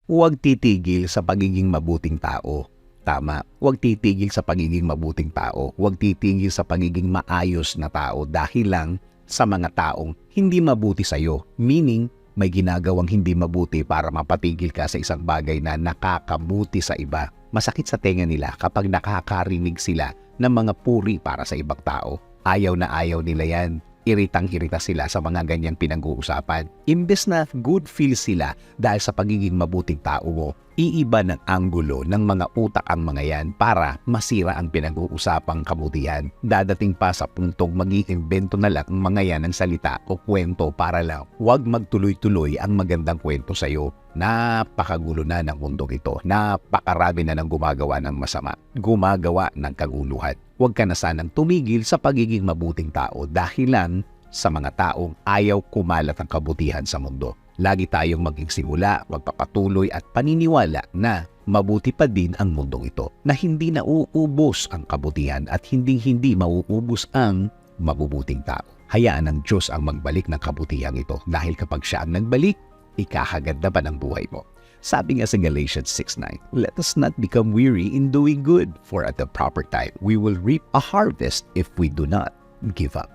huwag titigil sa pagiging mabuting tao. Tama, huwag titigil sa pagiging mabuting tao. Huwag titigil sa pagiging maayos na tao dahil lang sa mga taong hindi mabuti sa'yo. Meaning, may ginagawang hindi mabuti para mapatigil ka sa isang bagay na nakakabuti sa iba. Masakit sa tenga nila kapag nakakarinig sila ng mga puri para sa ibang tao. Ayaw na ayaw nila yan. Iritang-irita sila sa mga ganyang pinag-uusapan. Imbes na good feel sila dahil sa pagiging mabuting tao mo, iiba ng anggulo ng mga utak ang mga yan para masira ang pinag-uusapang kabutihan. Dadating pa sa puntong mag-iimbento na lang ang mga yan ng salita o kwento para lang huwag magtuloy-tuloy ang magandang kwento sa'yo. Napakagulo na ng mundong ito. Napakarami na ng gumagawa ng masama. Gumagawa ng kaguluhan. Huwag ka na sanang tumigil sa pagiging mabuting tao dahil lang sa mga taong ayaw kumalat ang kabutihan sa mundo. Lagi tayong maging simula, magpapatuloy at paniniwala na mabuti pa din ang mundong ito. Na hindi nauubos ang kabutihan at hindi mauubos ang mabubuting tao. Hayaan ng Diyos ang magbalik ng kabutihan ito dahil kapag siya ang nagbalik, ikahaganda pa ng buhay mo. Sabi nga sa Galatians 6:9, let us not become weary in doing good, for at the proper time we will reap a harvest if we do not give up.